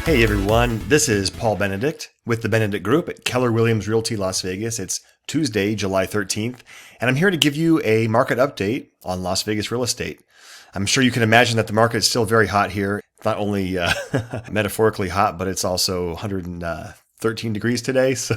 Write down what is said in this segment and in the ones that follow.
Hey everyone, this is Paul Benedict with the Benedict Group at Keller Realty Las Vegas. It's Tuesday, July 13th, and I'm here to give you a market update on Las Vegas real estate. I'm sure you can imagine that the market is still very hot here. It's not only metaphorically hot, but it's also 113 degrees today, so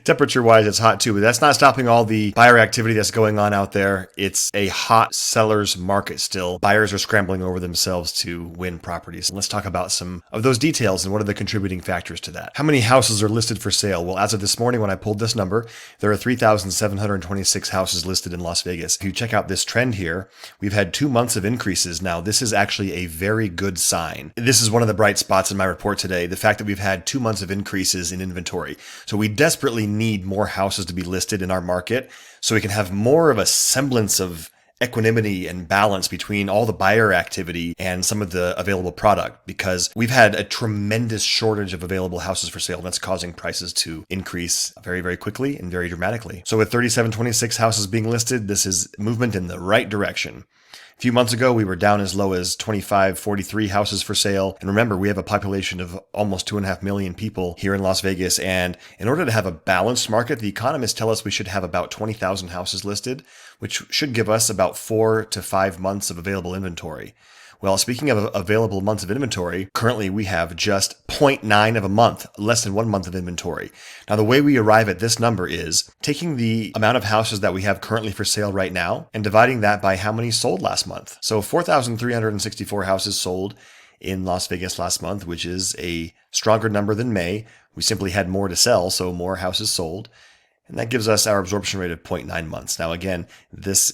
temperature-wise, it's hot too, but that's not stopping all the buyer activity that's going on out there. It's a hot seller's market still. Buyers are scrambling over themselves to win properties. Let's talk about some of those details and what are the contributing factors to that. How many houses are listed for sale? Well, as of this morning, when I pulled this number, there are 3,726 houses listed in Las Vegas. If you check out this trend here, we've had 2 months of increases. Now, this is actually a very good sign. This is one of the bright spots in my report today, the fact that we've had 2 months of increases in inventory. So we desperately need more houses to be listed in our market so we can have more of a semblance of equanimity and balance between all the buyer activity and some of the available product, because we've had a tremendous shortage of available houses for sale. That's causing prices to increase very, very quickly and very dramatically. So with 3,726 houses being listed, this is movement in the right direction. A few months ago, we were down as low as 2,543 houses for sale. And remember, we have a population of almost 2.5 million people here in Las Vegas. And in order to have a balanced market, the economists tell us we should have about 20,000 houses listed, which should give us about 4 to 5 months of available inventory. Well, speaking of available months of inventory, currently we have just 0.9 of a month, less than 1 month of inventory. Now, the way we arrive at this number is taking the amount of houses that we have currently for sale right now and dividing that by how many sold last month. So 4,364 houses sold in Las Vegas last month, which is a stronger number than May. We simply had more to sell, so more houses sold. And that gives us our absorption rate of 0.9 months. Now, again, this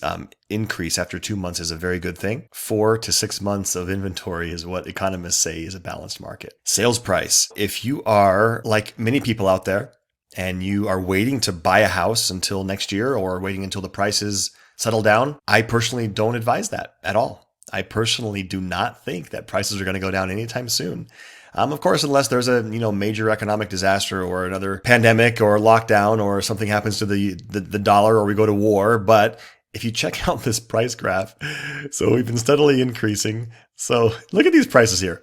increase after 2 months is a very good thing. 4 to 6 months of inventory is what economists say is a balanced market. Sales price. If you are like many people out there and you are waiting to buy a house until next year or waiting until the prices settle down, I personally don't advise that at all. I personally do not think that prices are going to go down anytime soon. Of course, unless there's a major economic disaster or another pandemic or lockdown or something happens to the dollar or we go to war. But if you check out this price graph, so we've been steadily increasing. So look at these prices here.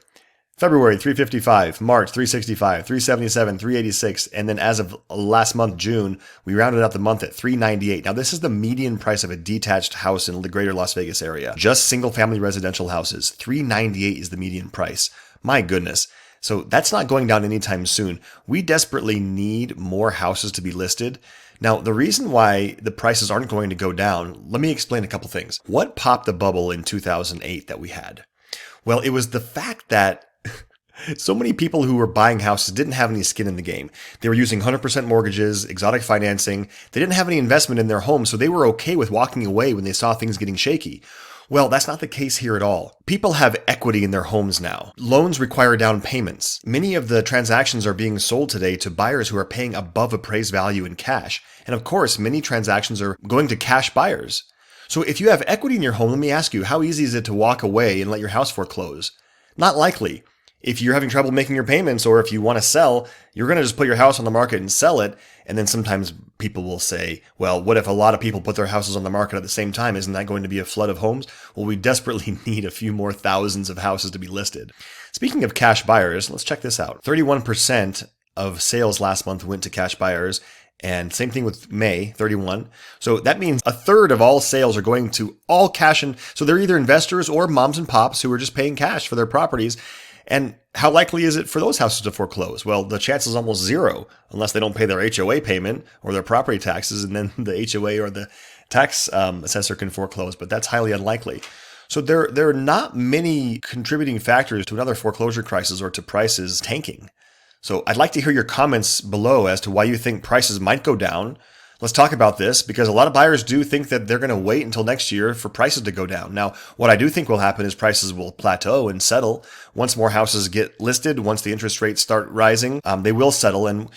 February, 355, March, 365, 377, 386. And then as of last month, June, we rounded out the month at 398. Now, this is the median price of a detached house in the greater Las Vegas area. Just single family residential houses. 398 is the median price. My goodness. So that's not going down anytime soon. We desperately need more houses to be listed. Now, the reason why the prices aren't going to go down, let me explain a couple things. What popped the bubble in 2008 that we had? Well, it was the fact that so many people who were buying houses didn't have any skin in the game. They were using 100% mortgages, exotic financing. They didn't have any investment in their home, so they were okay with walking away when they saw things getting shaky. Well, that's not the case here at all. People have equity in their homes now. Loans require down payments. Many of the transactions are being sold today to buyers who are paying above appraised value in cash. And of course, many transactions are going to cash buyers. So if you have equity in your home, let me ask you, how easy is it to walk away and let your house foreclose? Not likely. If you're having trouble making your payments or if you want to sell, you're going to just put your house on the market and sell it. And then sometimes people will say, well, what if a lot of people put their houses on the market at the same time? Isn't that going to be a flood of homes? Well, we desperately need a few more thousands of houses to be listed. Speaking of cash buyers, let's check this out. 31% of sales last month went to cash buyers. And same thing with May, 31. So that means a third of all sales are going to all cash. And so they're either investors or moms and pops who are just paying cash for their properties. And how likely is it for those houses to foreclose? Well, the chance is almost zero unless they don't pay their HOA payment or their property taxes, and then the HOA or the tax assessor can foreclose, but that's highly unlikely. So there are not many contributing factors to another foreclosure crisis or to prices tanking. So I'd like to hear your comments below as to why you think prices might go down. Let's talk about this because a lot of buyers do think that they're going to wait until next year for prices to go down. Now, what I do think will happen is prices will plateau and settle. Once more houses get listed, once the interest rates start rising, they will settle. And,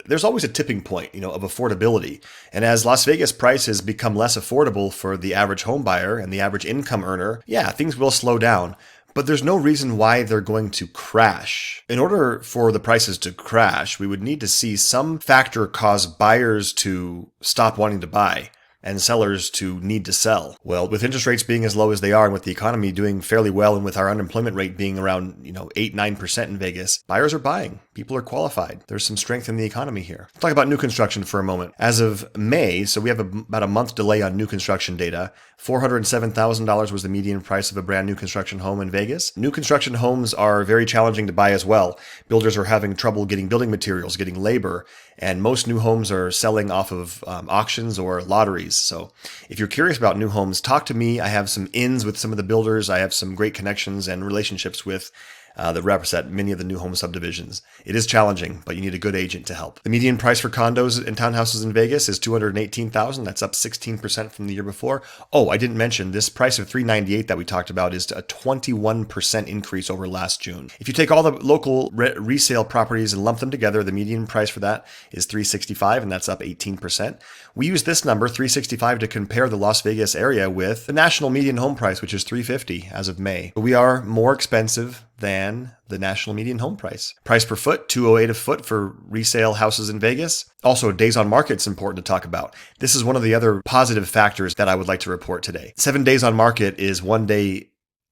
there's always a tipping point, of affordability. And as Las Vegas prices become less affordable for the average home buyer and the average income earner, things will slow down. But there's no reason why they're going to crash. In order for the prices to crash, we would need to see some factor cause buyers to stop wanting to buy. and sellers to need to sell. Well, with interest rates being as low as they are and with the economy doing fairly well and with our unemployment rate being around, 8-9% in Vegas, buyers are buying. People are qualified. There's some strength in the economy here. Let's talk about new construction for a moment. As of May, so we have about a month delay on new construction data, $407,000 was the median price of a brand new construction home in Vegas. New construction homes are very challenging to buy as well. Builders are having trouble getting building materials, getting labor, and most new homes are selling off of auctions or lotteries. So if you're curious about new homes, talk to me. I have some ins with some of the builders. I have some great connections and relationships with the reps at many of the new home subdivisions. It is challenging, but you need a good agent to help. The median price for condos and townhouses in Vegas is $218,000. That's up 16% from the year before. Oh, I didn't mention this price of $398 that we talked about is a 21% increase over last June. If you take all the local resale properties and lump them together, the median price for that is $365, and that's up 18%. We use this number, $365, to compare the Las Vegas area with the national median home price, which is $350 as of May. We are more expensive than the national median home price. Price per foot, $208 a foot for resale houses in Vegas. Also, days on market is important to talk about. This is one of the other positive factors that I would like to report today. 7 days on market is 1 day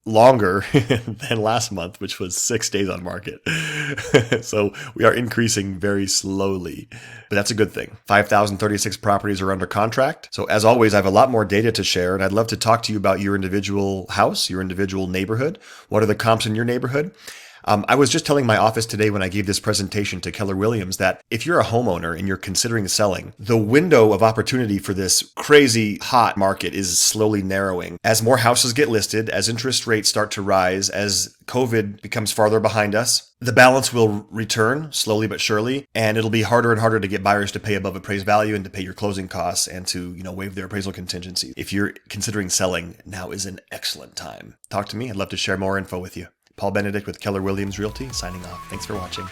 longer than last month, which was 6 days on market. So we are increasing very slowly, but that's a good thing. 5,036 properties are under contract. So as always, I have a lot more data to share, and I'd love to talk to you about your individual house, your individual neighborhood. What are the comps in your neighborhood? I was just telling my office today when I gave this presentation to Keller Williams that if you're a homeowner and you're considering selling, the window of opportunity for this crazy hot market is slowly narrowing. As more houses get listed, as interest rates start to rise, as COVID becomes farther behind us, the balance will return slowly but surely, and it'll be harder and harder to get buyers to pay above appraised value and to pay your closing costs and to, waive their appraisal contingency. If you're considering selling, now is an excellent time. Talk to me. I'd love to share more info with you. Paul Benedict with Keller Williams Realty, signing off. Thanks for watching.